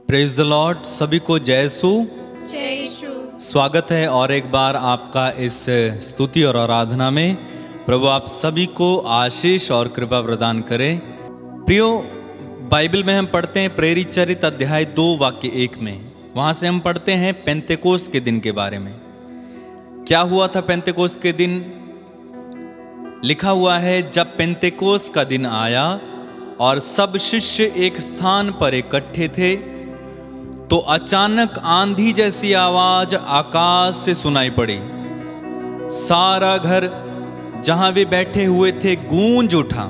Praise the Lord. सभी को जय यीशु। स्वागत है और एक बार आपका इस स्तुति और आराधना में। प्रभु आप सभी को आशीष और कृपा प्रदान करे। प्रियो, बाइबल में हम पढ़ते हैं प्रेरित चरित्र अध्याय 2 वाक्य 1 में। वहां से हम पढ़ते हैं पेंतेकोस्त के दिन के बारे में। क्या हुआ था पेंतेकोस्त के दिन? लिखा हुआ है, जब पेंतेकोस्त का दिन आया और सब शिष्य एक स्थान पर इकट्ठे थे तो अचानक आंधी जैसी आवाज आकाश से सुनाई पड़ी। सारा घर जहां वे बैठे हुए थे गूंज उठा।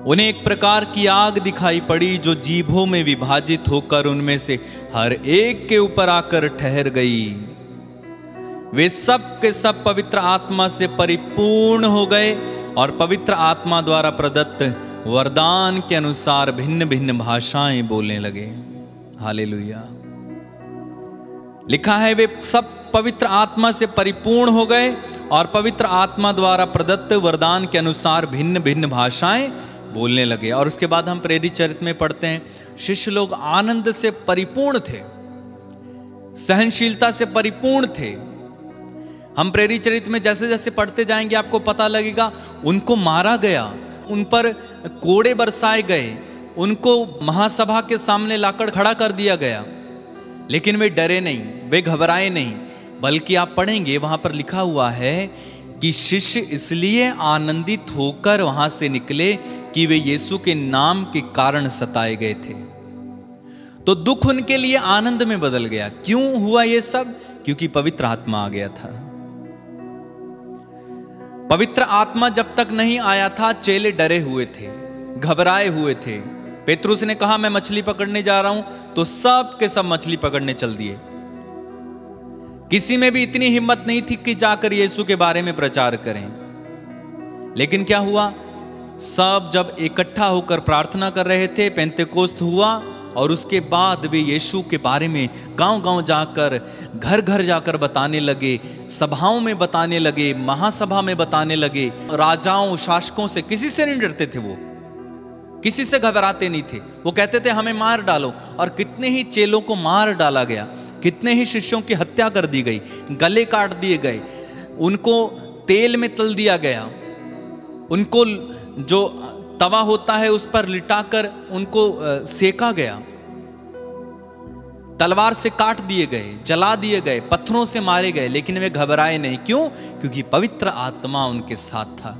उन्हें एक प्रकार की आग दिखाई पड़ी जो जीभों में विभाजित होकर उनमें से हर एक के ऊपर आकर ठहर गई। वे सब के सब पवित्र आत्मा से परिपूर्ण हो गए और पवित्र आत्मा द्वारा प्रदत्त वरदान के अनुसार भिन्न भिन्न भाषाएं बोलने लगे। हालेलुया। लिखा है, वे सब पवित्र आत्मा से परिपूर्ण हो गए और पवित्र आत्मा द्वारा प्रदत्त वरदान के अनुसार भिन्न भिन्न भाषाएं बोलने लगे। और उसके बाद हम प्रेरित चरित्र में पढ़ते हैं, शिष्य लोग आनंद से परिपूर्ण थे, सहनशीलता से परिपूर्ण थे। हम प्रेरित चरित्र में जैसे जैसे पढ़ते जाएंगे आपको पता लगेगा, उनको मारा गया, उन पर कोड़े बरसाए गए, उनको महासभा के सामने लाकर खड़ा कर दिया गया, लेकिन वे डरे नहीं, वे घबराए नहीं। बल्कि आप पढ़ेंगे वहां पर लिखा हुआ है कि शिष्य इसलिए आनंदित होकर वहां से निकले कि वे यीशु के नाम के कारण सताए गए थे। तो दुख उनके लिए आनंद में बदल गया। क्यों हुआ ये सब? क्योंकि पवित्र आत्मा आ गया था। पवित्र आत्मा जब तक नहीं आया था, चेले डरे हुए थे, घबराए हुए थे। पेतरुस ने कहा मैं मछली पकड़ने जा रहा हूं, तो सब के सब मछली पकड़ने चल दिए। किसी में भी इतनी हिम्मत नहीं थी कि जाकर यीशु के बारे में प्रचार करें। लेकिन क्या हुआ? सब जब इकट्ठा होकर प्रार्थना कर रहे थे, पेंतेकोस्त हुआ और उसके बाद वे यीशु के बारे में गांव-गांव जाकर, घर घर जाकर बताने लगे, सभाओं में बताने लगे, महासभा में बताने लगे। राजाओं, शासकों से किसी से नहीं डरते थे, वो किसी से घबराते नहीं थे। वो कहते थे हमें मार डालो। और कितने ही चेलों को मार डाला गया, कितने ही शिष्यों की हत्या कर दी गई, गले काट दिए गए, उनको तेल में तल दिया गया, उनको जो तवा होता है उस पर लिटाकर उनको सेका गया, तलवार से काट दिए गए, जला दिए गए, पत्थरों से मारे गए। लेकिन वे घबराए नहीं। क्यों? क्योंकि पवित्र आत्मा उनके साथ था।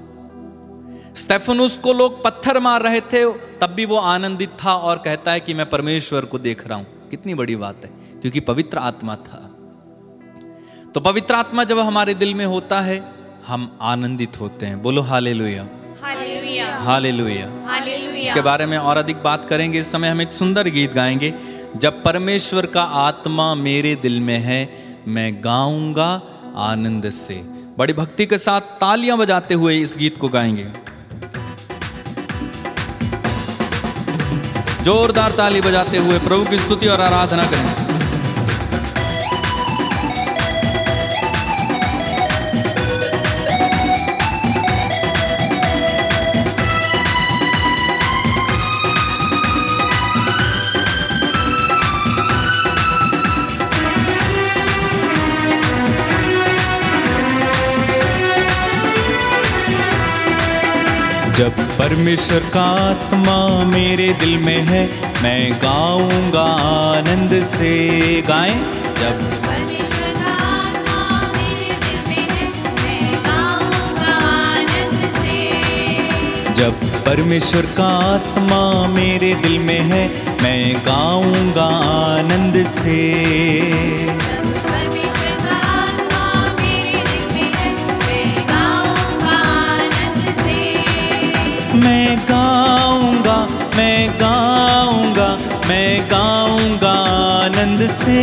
स्टेफनुस को लोग पत्थर मार रहे थे, तब भी वो आनंदित था और कहता है कि मैं परमेश्वर को देख रहा हूं। कितनी बड़ी बात है, क्योंकि पवित्र आत्मा था। तो पवित्र आत्मा जब हमारे दिल में होता है, हम आनंदित होते हैं। बोलो हालेलुया, हालेलुया, हालेलुया, हालेलुया। इसके बारे में और अधिक बात करेंगे। इस समय हम एक सुंदर गीत गाएंगे, जब परमेश्वर का आत्मा मेरे दिल में है, मैं गाऊंगा आनंद से। बड़ी भक्ति के साथ तालियां बजाते हुए इस गीत को गाएंगे। जोरदार ताली बजाते हुए प्रभु की स्तुति और आराधना करें। जब परमेश्वर का आत्मा मेरे दिल में है, मैं गाऊंगा आनंद से। गाएं, जब परमेश्वर का आत्मा मेरे दिल में है, मैं गाऊंगा आनंद से। जब परमेश्वर का आत्मा मेरे दिल में है, मैं गाऊंगा आनंद से। मैं गाऊंगा, मैं गाऊंगा, मैं गाऊंगा आनंद से।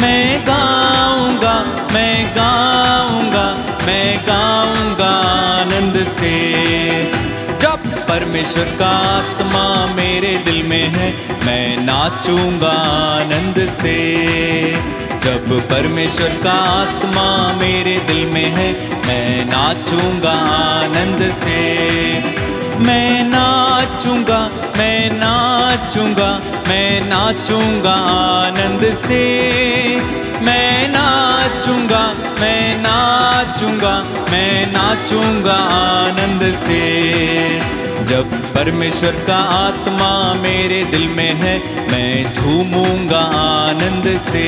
मैं गाऊंगा, मैं गाऊंगा, मैं गाऊंगा आनंद से। जब परमेश्वर का आत्मा मेरे दिल में है, मैं नाचूंगा आनंद से। जब परमेश्वर का आत्मा मेरे दिल में है, मैं नाचूंगा आनंद से। मैं नाचूंगा, मैं नाचूंगा, मैं नाचूंगा आनंद से। मैं नाचूंगा, मैं नाचूंगा, मैं नाचूंगा आनंद से। जब परमेश्वर का आत्मा मेरे दिल में है, मैं झूमूंगा आनंद से।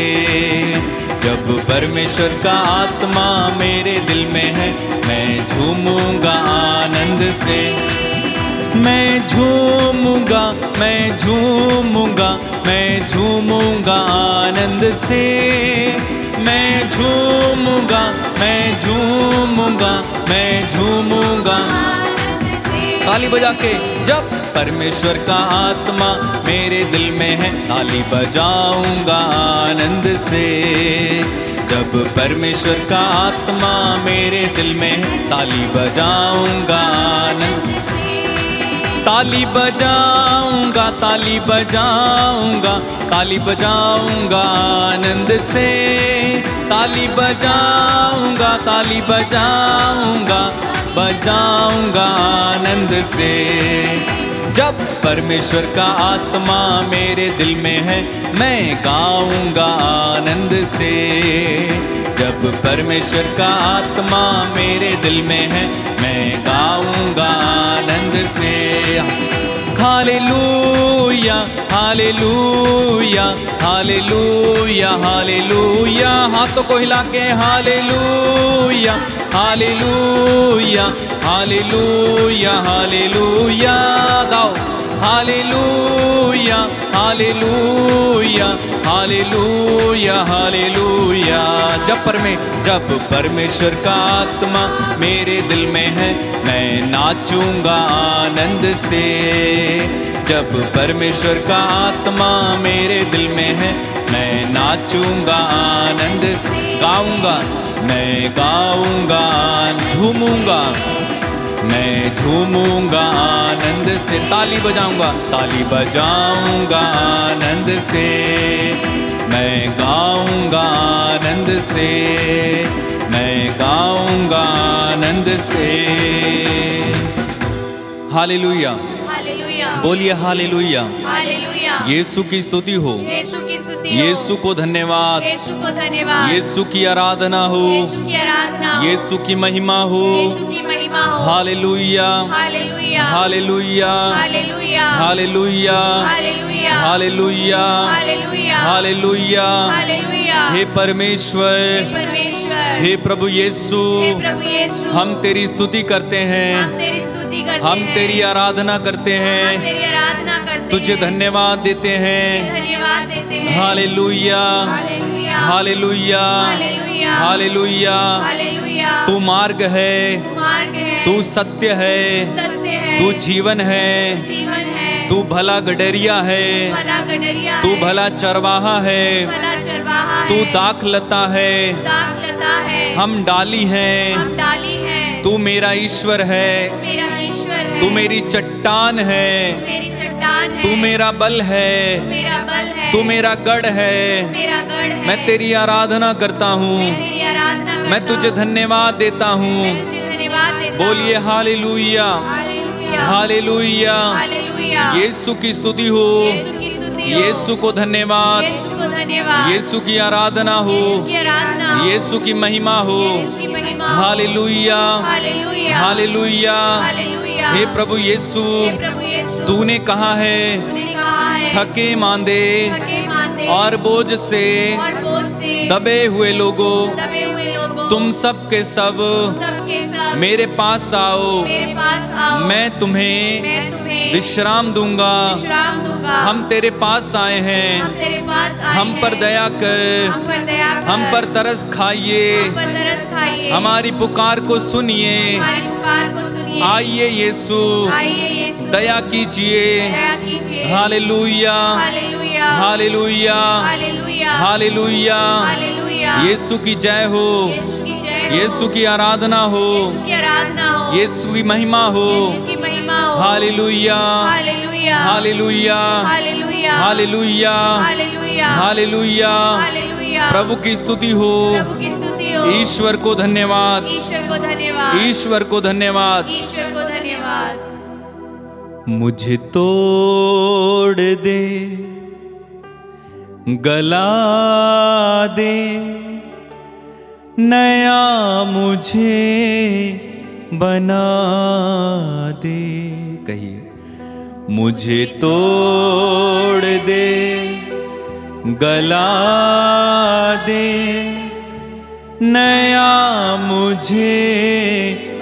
जब परमेश्वर का आत्मा मेरे दिल में है, मैं झूमूंगा आनंद से। मैं झूमूंगा, मैं झूमूंगा, मैं झूमूंगा आनंद से। मैं झूमूंगा, मैं झूमूंगा, मैं झूमूंगा ताली बजा के। जब परमेश्वर का आत्मा मेरे दिल में है, ताली बजाऊंगा आनंद से। जब परमेश्वर का आत्मा मेरे दिल में है, ताली बजाऊंगा आनंद। ताली बजाऊंगा, ताली बजाऊंगा, ताली बजाऊंगा आनंद से। ताली बजाऊंगा, ताली बजाऊंगा, बजाऊंगा आनंद से। जब परमेश्वर का आत्मा मेरे दिल में है, मैं गाऊंगा आनंद से। जब परमेश्वर का आत्मा मेरे दिल में है, मैं गाऊंगा आनंद से। Hallelujah, hallelujah, hallelujah, hallelujah. हाथों को हिला के हालेलुया, हालेलुया, हालेलुया, हालेलुया गाओ। Hallelujah, hallelujah, hallelujah, hallelujah. जब परमेश्वर का आत्मा मेरे दिल में है, मैं नाचूंगा आनंद से। जब परमेश्वर का आत्मा मेरे दिल में है, मैं नाचूंगा आनंद से। गाऊंगा, मैं गाऊंगा, झूमूंगा, मैं झूमूंगा आनंद से। ताली बजाऊंगा, ताली बजाऊंगा आनंद से। मैं गाऊंगा आनंद से, मैं गाऊंगा आनंद से। हालेलुया, हालेलुया, बोलिए हालेलुया। हालेलुया। यीशु की स्तुति हो, यीशु की स्तुति हो, यीशु को धन्यवाद, यीशु को धन्यवाद, यीशु की आराधना हो, यीशु की आराधना हो, यीशु की महिमा हो। यीशु की महिमा हो। Hallelujah, hallelujah, hallelujah, hallelujah, hallelujah, hallelujah, hallelujah, hallelujah, hallelujah. Hallelujah. हे परमेश्वर, परमेश्वर, हे प्रभु यीशु, हे प्रभु यीशु, हम तेरी स्तुति करते हैं, हम तेरी स्तुति करते हम हैं, तेरी आराधना करते हम हैं, तेरी आराधना करते तुझे हैं, धन्यवाद देते हैं। धन्यवाद देते हैं। Hallelujah, hallelujah, hallelujah, hallelujah, hallelujah. Hallelujah. तू मार्ग है, मार्ग है, तू सत्य है, सत्य है, तू जीवन है, जीवन है, तू भला गडरिया है, भला गडरिया तू है, भला चरवाहा है, भला चरवाहा तू है, दाखलता है, दाखलता है, हम डाली हैं। हम डाली है, तू मेरा ईश्वर है, मेरा ईश्वर है, तू मेरी चट्टान है, मेरी चट्टान है, तू मेरा बल है, मेरा बल है, तू मेरा गढ़ है। मेरा गढ़ है। मैं तेरी आराधना करता हूँ, मैं तेरी आराधना करता मैं तुझे हूँ, धन्यवाद देता हूँ। मैं तुझे धन्यवाद देता हूँ। बोलिए hallelujah, hallelujah, hallelujah. Hallelujah. Yeshu की स्तुति हो, यीशु की स्तुति हो, यीशु को धन्यवाद, यीशु को धन्यवाद, यीशु की आराधना हो, यीशु की आराधना हो, यीशु की महिमा हो। यीशु की महिमा हो। Hallelujah, hallelujah, hallelujah. हालेलुया। हे प्रभु यीशु, हे प्रभु यीशु, तूने कहा है तूने कहा है, थके मांदे थके मांदे और बोझ से और बोझ से दबे हुए लोगों, दबे हुए लोगों, तुम सब के सब सबके सब मेरे पास आओ, मेरे पास आओ, मैं तुम्हें तुम्हें विश्राम दूंगा। विश्राम दूंगा। हम तेरे पास आए हैं, हम तेरे पास आए हम पर हैं, दया कर, हम पर दया कर, हम पर तरस खाइए, हम पर तरस खाइए, हमारी पुकार को सुनिए। हमारी पुकार को सुनिए। आइए यीशु, आइए यीशु, दया कीजिए। दया कीजिए। Hallelujah, hallelujah, hallelujah, hallelujah, hallelujah. Hallelujah. Yeshu की जय हो, यीशु की जय हो, यीशु की आराधना हो, यीशु की आराधना हो, यीशु की महिमा हो। यीशु की महिमा हो। Hallelujah, hallelujah, hallelujah, hallelujah, hallelujah, hallelujah, hallelujah. Hallelujah. प्रभु की स्तुति हो, प्रभु की स्तुति हो। ईश्वर को धन्यवाद, ईश्वर को धन्यवाद, ईश्वर को धन्यवाद। ईश्वर को धन्यवाद। मुझे तोड़ दे, गला दे, नया मुझे बना दे। कहिए, मुझे तोड़ दे, गला दे, नया मुझे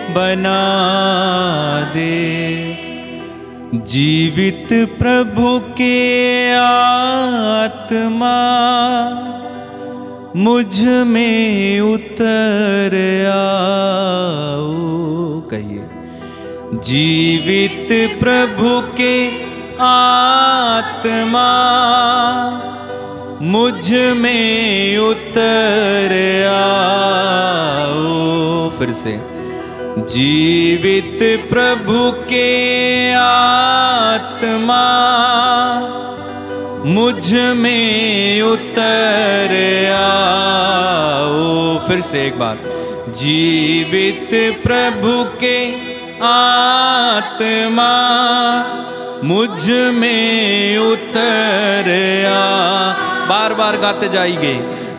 बना दे। जीवित प्रभु के आत्मा मुझ में उतर आओ। कहिए, जीवित प्रभु के आत्मा मुझ में उतर आओ। फिर से, जीवित प्रभु के आत्मा मुझ में उतर आओ। फिर से एक बार, जीवित प्रभु के आत्मा मुझ में उतर आ। बार बार गाते जाइए,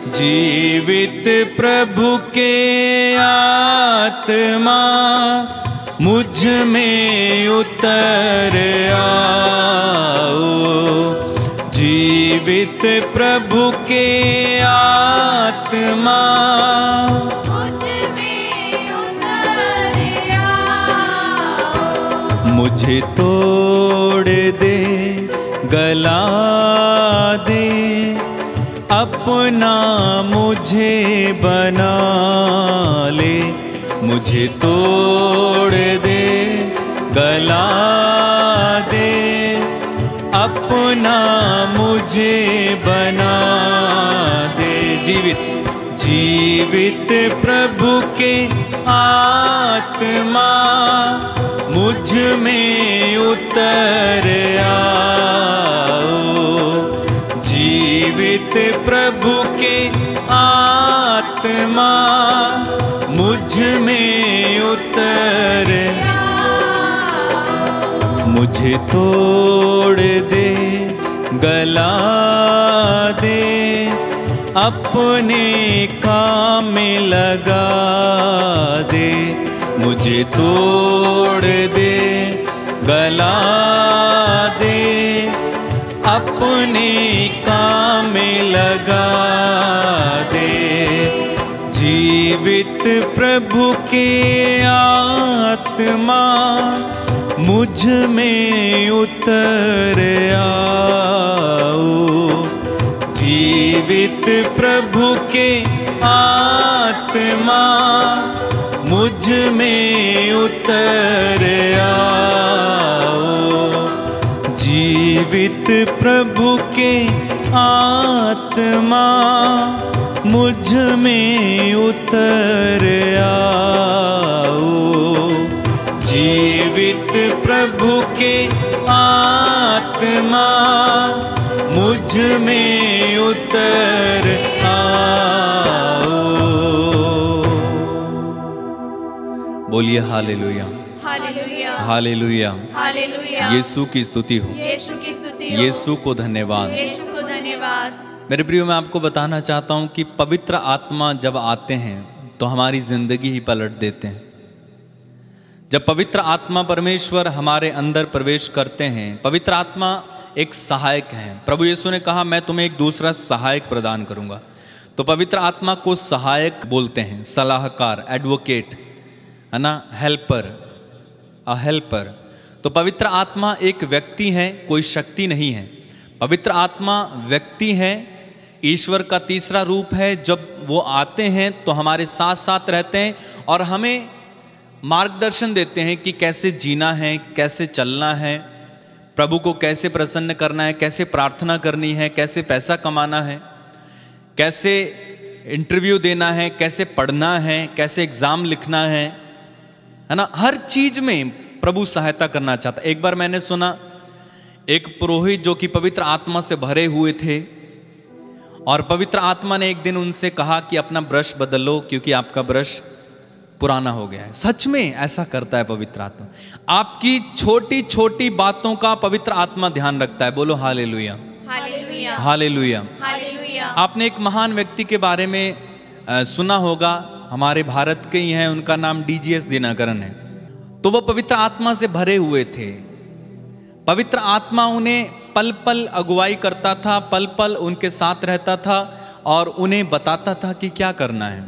जीवित प्रभु के आत्मा मुझ में उतर आओ। जीवित प्रभु के आत्मा मुझ में उतर आओ। मुझे तोड़ दे, गला दे, अपना मुझे बना ले। मुझे तोड़ दे, गला दे, अपना मुझे बना दे। जीवित प्रभु के आत्मा मुझ में उतर आओ। जीवित प्रभु के आत्मा मुझ में उतर आओ। मुझे तोड़ दे, गला दे, अपने काम में लगा दे। मुझे तोड़ दे, गला दे, अपने काम में लगा दे। जीवित प्रभु के आत्मा मुझ में उतर आओ। जीवित प्रभु के आत्मा मुझ में उतर आओ। जीवित प्रभु के आत्मा मुझ में उतर आओ। जीवित प्रभु के आत्मा मुझ में उतर आओ। बोलिए hallelujah, hallelujah, hallelujah, hallelujah. Yeshu की स्तुति हो, यीशु की स्तुति हो। यीशु को धन्यवाद। यीशु को धन्यवाद। मेरे प्रियो, मैं आपको बताना चाहता हूं कि पवित्र आत्मा जब आते हैं तो हमारी जिंदगी ही पलट देते हैं। जब पवित्र आत्मा परमेश्वर हमारे अंदर प्रवेश करते हैं, पवित्र आत्मा एक सहायक है। प्रभु यीशु ने कहा, मैं तुम्हें एक दूसरा सहायक प्रदान करूंगा। तो पवित्र आत्मा को सहायक बोलते हैं, सलाहकार, एडवोकेट, है ना, हेल्पर, अ हेल्पर। तो पवित्र आत्मा एक व्यक्ति है, कोई शक्ति नहीं है। पवित्र आत्मा व्यक्ति है, ईश्वर का तीसरा रूप है। जब वो आते हैं तो हमारे साथ साथ रहते हैं और हमें मार्गदर्शन देते हैं कि कैसे जीना है, कैसे चलना है, प्रभु को कैसे प्रसन्न करना है, कैसे प्रार्थना करनी है, कैसे पैसा कमाना है, कैसे इंटरव्यू देना है, कैसे पढ़ना है, कैसे एग्जाम लिखना है ना। हर चीज में प्रभु सहायता करना चाहता। एक बार मैंने सुना, एक पुरोहित जो कि पवित्र आत्मा से भरे हुए थे और पवित्र आत्मा ने एक दिन उनसे कहा कि अपना ब्रश बदलो क्योंकि आपका ब्रश पुराना हो गया है। सच में ऐसा करता है पवित्र आत्मा। आपकी छोटी छोटी बातों का पवित्र आत्मा ध्यान रखता है। बोलो हालेलुया, हालेलुया, हालेलुया। हालेलुया। आपने एक महान व्यक्ति के बारे में सुना होगा, हमारे भारत के ही हैं, उनका नाम डीजीएस दिनकरन है। तो वो पवित्र आत्मा से भरे हुए थे। पवित्र आत्मा उन्हें पल पल अगुवाई करता था, पल पल उनके साथ रहता था और उन्हें बताता था कि क्या करना है।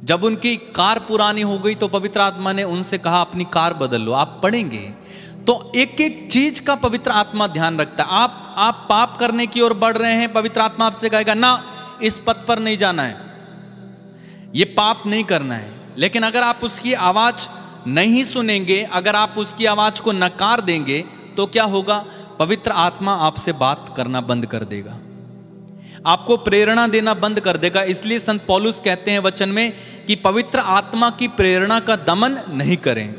जब उनकी कार पुरानी हो गई तो पवित्र आत्मा ने उनसे कहा अपनी कार बदल लो। आप पढ़ेंगे तो एक एक चीज का पवित्र आत्मा ध्यान रखता है। आप पाप करने की ओर बढ़ रहे हैं, पवित्र आत्मा आपसे कहेगा ना, इस पथ पर नहीं जाना है, ये पाप नहीं करना है। लेकिन अगर आप उसकी आवाज नहीं सुनेंगे, अगर आप उसकी आवाज को नकार देंगे तो क्या होगा? पवित्र आत्मा आपसे बात करना बंद कर देगा, आपको प्रेरणा देना बंद कर देगा। इसलिए संत पौलुस कहते हैं वचन में कि पवित्र आत्मा की प्रेरणा का दमन नहीं करें।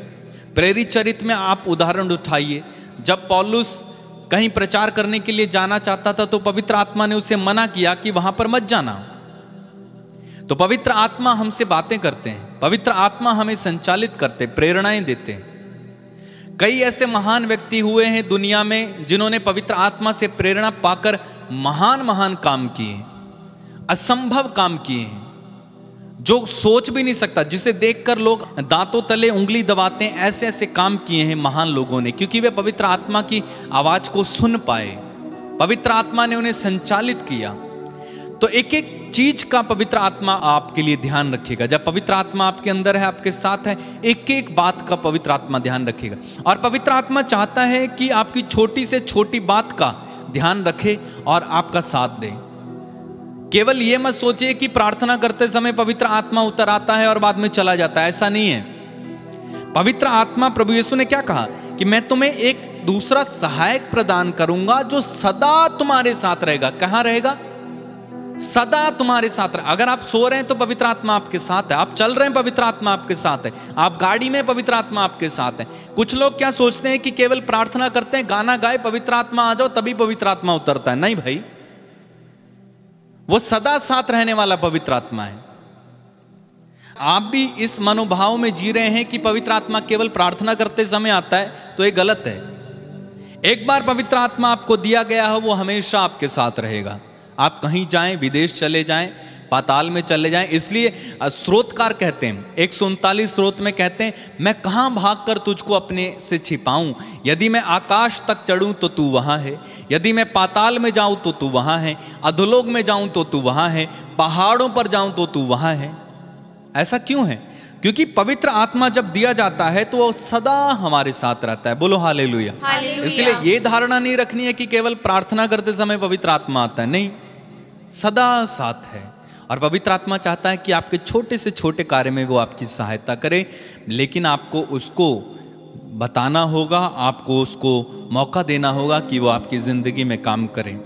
प्रेरित चरित्र में आप उदाहरण उठाइए, जब पौलुस कहीं प्रचार करने के लिए जाना चाहता था तो पवित्र आत्मा ने उसे मना किया कि वहां पर मत जाना। तो पवित्र आत्मा हमसे बातें करते हैं, पवित्र आत्मा हमें संचालित करते, प्रेरणाएं देते। कई ऐसे महान व्यक्ति हुए हैं दुनिया में जिन्होंने पवित्र आत्मा से प्रेरणा पाकर महान महान काम किए, असंभव काम किए हैं, जो सोच भी नहीं सकता, जिसे देखकर लोग दांतों तले उंगली दबाते हैं। ऐसे ऐसे काम किए हैं महान लोगों ने, क्योंकि वे पवित्र आत्मा की आवाज को सुन पाए, पवित्र आत्मा ने उन्हें संचालित किया। तो एक एक चीज का पवित्र आत्मा आपके लिए ध्यान रखेगा। जब पवित्र आत्मा आपके अंदर है, आपके साथ है, एक एक बात का पवित्र आत्मा ध्यान रखेगा। और पवित्र आत्मा चाहता है कि आपकी छोटी से छोटी बात का ध्यान रखे और आपका साथ दे। केवल यह मत सोचिए कि प्रार्थना करते समय पवित्र आत्मा उतर आता है और बाद में चला जाता है, ऐसा नहीं है। पवित्र आत्मा, प्रभु यीशु ने क्या कहा कि मैं तुम्हें एक दूसरा सहायक प्रदान करूंगा जो सदा तुम्हारे साथ रहेगा। कहां रहेगा? सदा तुम्हारे साथ रहे। अगर आप सो रहे हैं तो पवित्र आत्मा आपके साथ है, आप चल रहे हैं पवित्र आत्मा आपके साथ है, आप गाड़ी में पवित्र आत्मा आपके साथ है। कुछ लोग क्या सोचते हैं कि केवल प्रार्थना करते हैं, गाना गाए, पवित्र आत्मा आ जाओ तभी पवित्र आत्मा उतरता है। नहीं भाई, वो सदा साथ रहने वाला पवित्र आत्मा है। आप भी इस मनोभाव में जी रहे हैं कि पवित्र आत्मा केवल प्रार्थना करते समय आता है, तो ये गलत है। एक बार पवित्र आत्मा आपको दिया गया है, वो हमेशा आपके साथ रहेगा। आप कहीं जाएं, विदेश चले जाएं, पाताल में चले जाएं। इसलिए स्रोतकार कहते हैं, 139 स्रोत में कहते हैं, मैं कहां भागकर तुझको अपने से छिपाऊं? यदि मैं आकाश तक चढ़ूं तो तू वहां है, यदि मैं पाताल में जाऊं तो तू वहां है, अधोलोक में जाऊं तो तू वहां है, पहाड़ों पर जाऊं तो तू वहां है। ऐसा क्यों है? क्योंकि पवित्र आत्मा जब दिया जाता है तो वो सदा हमारे साथ रहता है। बोलो हालेलुया। इसलिए ये धारणा नहीं रखनी है कि केवल प्रार्थना करते समय पवित्र आत्मा आता है, नहीं, सदा साथ है। और पवित्र आत्मा चाहता है कि आपके छोटे से छोटे कार्य में वो आपकी सहायता करे, लेकिन आपको उसको बताना होगा, आपको उसको मौका देना होगा कि वो आपकी जिंदगी में काम करे।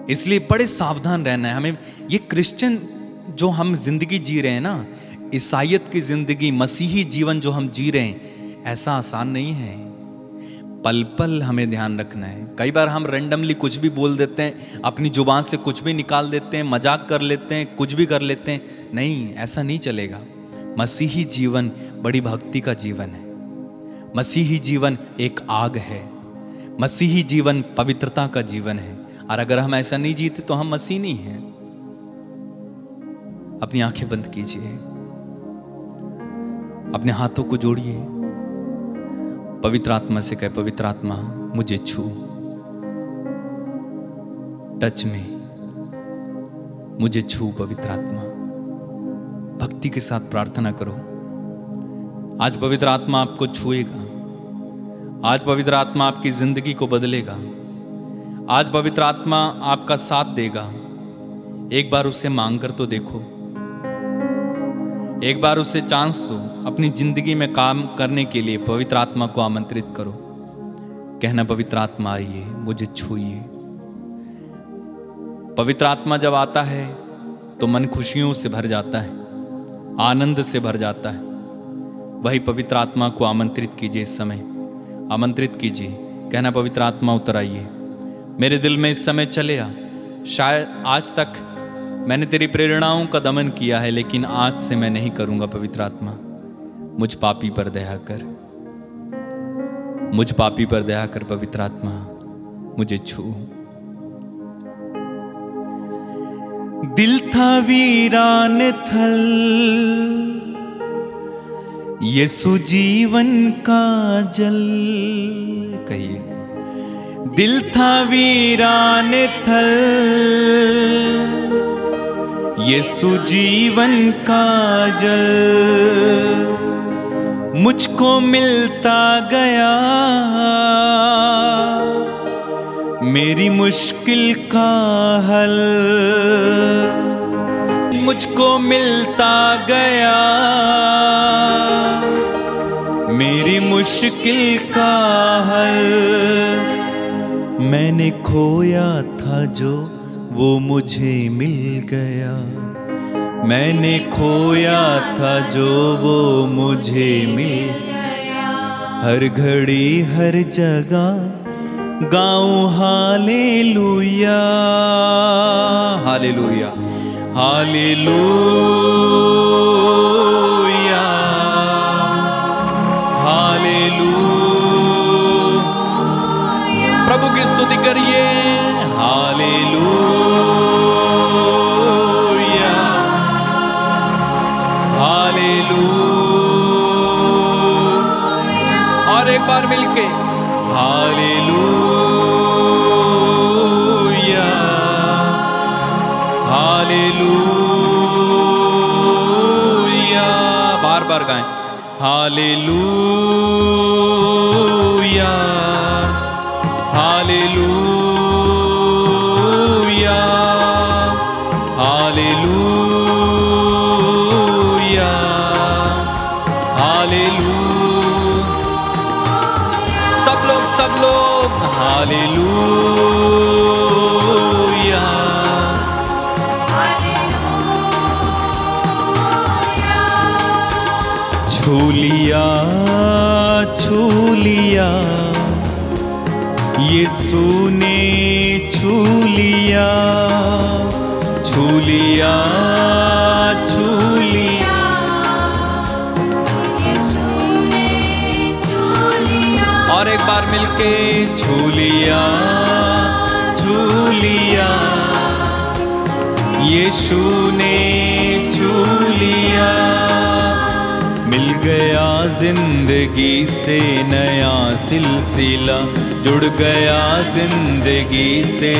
इसलिए बड़े सावधान रहना है हमें। ये क्रिश्चियन जो हम जिंदगी जी रहे हैं ना, ईसाइयत की जिंदगी, मसीही जीवन जो हम जी रहे हैं, ऐसा आसान नहीं है। पल पल हमें ध्यान रखना है। कई बार हम रैंडमली कुछ भी बोल देते हैं, अपनी जुबान से कुछ भी निकाल देते हैं, मजाक कर लेते हैं, कुछ भी कर लेते हैं। नहीं, ऐसा नहीं चलेगा। मसीही जीवन बड़ी भक्ति का जीवन है। मसीही जीवन एक आग है। मसीही जीवन पवित्रता का जीवन है। और अगर हम ऐसा नहीं जीते तो हम मसीह नहीं हैं। अपनी आंखें बंद कीजिए, अपने हाथों को जोड़िए, पवित्र आत्मा से कहे, पवित्र आत्मा मुझे छू, टच में, मुझे छू पवित्र आत्मा। भक्ति के साथ प्रार्थना करो। आज पवित्र आत्मा आपको छुएगा। आज पवित्र आत्मा आपकी जिंदगी को बदलेगा। आज पवित्र आत्मा आपका साथ देगा। एक बार उससे मांग कर तो देखो, एक बार उससे चांस दो। अपनी जिंदगी में काम करने के लिए पवित्र आत्मा को आमंत्रित करो। कहना, पवित्र आत्मा आइए, मुझे छूइए। पवित्र आत्मा जब आता है तो मन खुशियों से भर जाता है, आनंद से भर जाता है। वही पवित्र आत्मा को आमंत्रित कीजिए। इस समय आमंत्रित कीजिए। कहना, पवित्र आत्मा उतर आइए, मेरे दिल में इस समय चले आ। शायद आज तक मैंने तेरी प्रेरणाओं का दमन किया है, लेकिन आज से मैं नहीं करूंगा। पवित्र आत्मा, मुझ पापी पर दया कर, मुझ पापी पर दया कर। पवित्र आत्मा, मुझे छू। दिल था वीरान थल, यीशु जीवन का जल। कहिए, दिल था वीरान थल, यीशु जीवन का जल। मुझको मिलता गया मेरी मुश्किल का हल, मुझको मिलता गया मेरी मुश्किल का हल। मैंने खोया था जो वो मुझे मिल गया, मैंने खोया था जो वो मुझे मिल गया। हर घड़ी हर जगह गाऊं हालेलुया, हालेलुया, हालेलुया, हालेलुया। प्रभु की स्तुति करिए। Hallelujah, hallelujah. और एक बार मिलके हालेलुया, हालेलुया। बार बार गाएं। Hallelujah, hallelujah, hallelujah, hallelujah. सब लोग हालेलुया, छू लिया, छू लिया, यीशु ने छू लिया, छू लिया, छू लिया, यीशु ने छू लिया। और एक बार मिलके छू लिया, छू लिया, यीशु ने छू लिया। मिल गया जिंदगी से नया सिलसिला, जुड़ गया जिंदगी से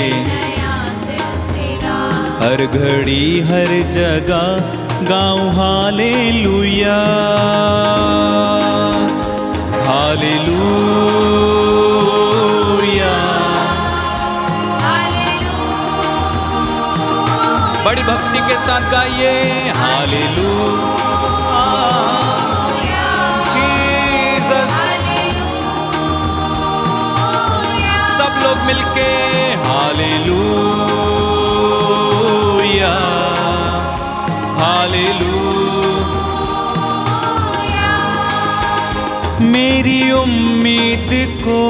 हर घड़ी हर जगह गाऊं हालेलुया, हालेलुया, बड़ी भक्ति के साथ गाइए। Hallelujah, Jesus. सब लोग मिलके हालेलुया, हालेलुया। मेरी उम्मीद को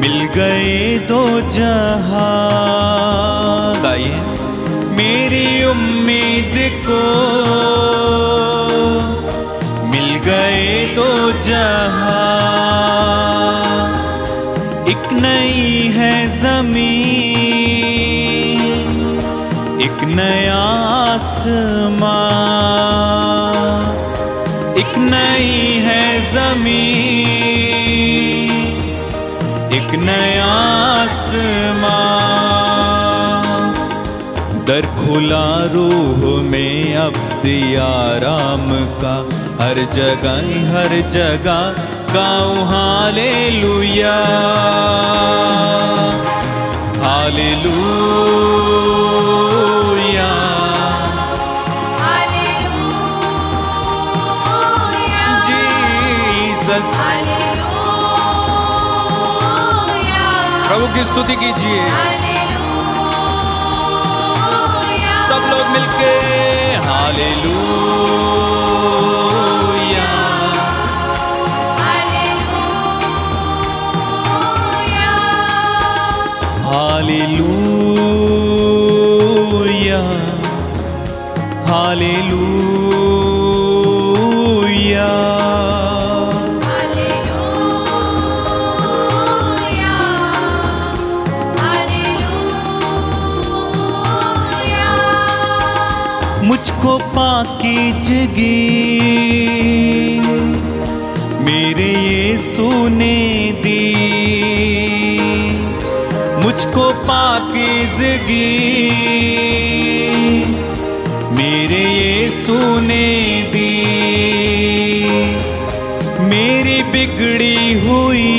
मिल गए दो जहां, गाइए। मेरी उम्मीद को मिल गए दो जहां, एक नई है ज़मीन, एक नया आसमां, एक नई है ज़मीन, एक नया आसमां। दर खुला रूह में अब दिया राम का, हर जगह गाऊं hallelujah, hallelujah, hallelujah, Jesus. Hallelujah, प्रभु की स्तुति कीजिए। हालेलुया। सब लोग मिलके hallelujah, hallelujah, hallelujah, hallelujah hallelujah hallelujah hallelujah मुझको पाकीज़गी मेरे यीशु ने दी, मुझको पाकीज़गी मेरे यीशु ने दी। मेरी बिगड़ी हुई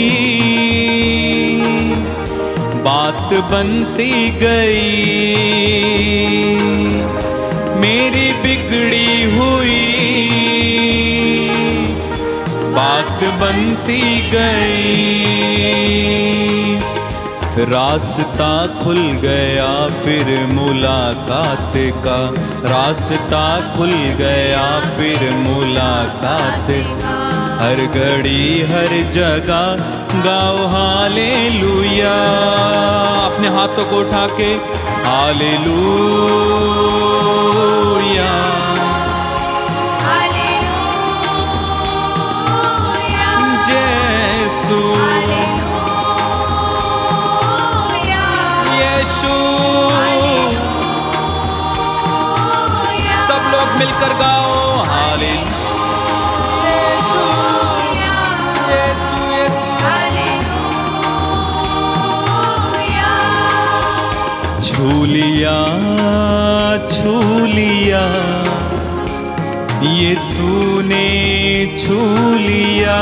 बात बनती गई, मेरी बिगड़ी हुई बात बनती गई। रास्ता खुल गया फिर मुलाकात का, रास्ता खुल गया फिर मुलाकात का। हर घड़ी हर जगह गाओ हालेलुया। अपने हाथों को उठा के हालेलुया हालेलुया यीशु हालेलुया यीशु। हालेलुया सब लोग मिलकर गाओ हालेलुया यीशु यीशु यीशु। हालेलुया छू लिया छू लिया यीशु ने छू लिया,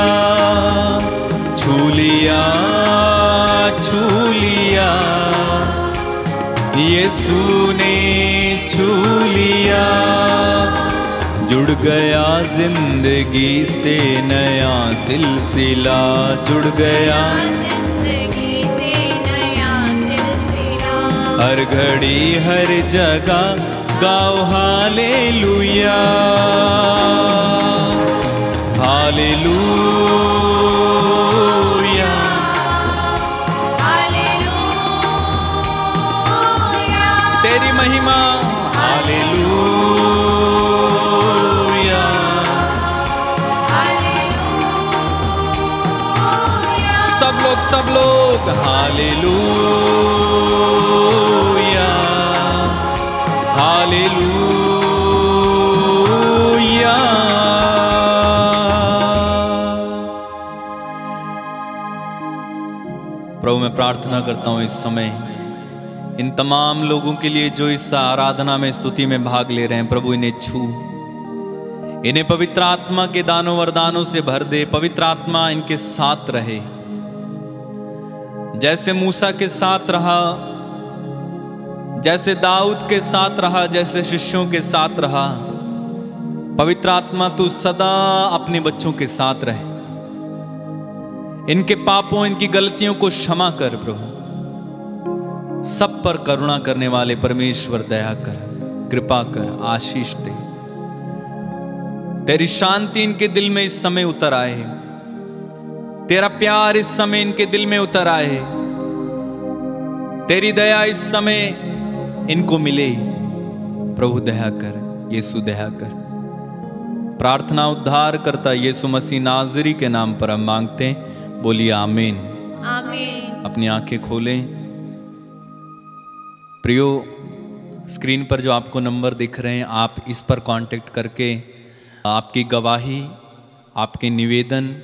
छू लिया छू लिया यीशु ने छू लिया। जुड़ गया जिंदगी से नया सिलसिला, जुड़ गया जिंदगी से नया सिलसिला। हर घड़ी हर जगह गाओ हालेलुया हालेलुया हालेलुया तेरी महिमा हालेलुया हालेलुया सब लोग हालेलुया हालेलुया। प्रभु मैं प्रार्थना करता हूँ इस समय इन तमाम लोगों के लिए जो इस आराधना में स्तुति में भाग ले रहे हैं। प्रभु इन्हें छू, इन्हें पवित्र आत्मा के दानों वरदानों से भर दे। पवित्र आत्मा इनके साथ रहे, जैसे मूसा के साथ रहा, जैसे दाऊद के साथ रहा, जैसे शिष्यों के साथ रहा। पवित्र आत्मा तू सदा अपने बच्चों के साथ रहे। इनके पापों इनकी गलतियों को क्षमा कर प्रभु। सब पर करुणा करने वाले परमेश्वर दया कर, कृपा कर, आशीष दे। तेरी शांति इनके दिल में इस समय उतर आए, तेरा प्यार इस समय इनके दिल में उतर आए, तेरी दया इस समय इनको मिले। प्रभु दया कर, यीशु दया कर। प्रार्थना उद्धार करता यीशु मसीह नाज़री के नाम पर हम मांगते हैं, बोलिए आमीन आमीन। अपनी आंखें खोलें। प्रियो, स्क्रीन पर जो आपको नंबर दिख रहे हैं, आप इस पर कांटेक्ट करके आपकी गवाही, आपके निवेदन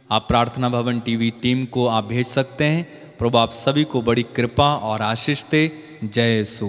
आप प्रार्थना भवन टीवी टीम को आप भेज सकते हैं। प्रभु आप सभी को बड़ी कृपा और आशीष दे। जय यीशु।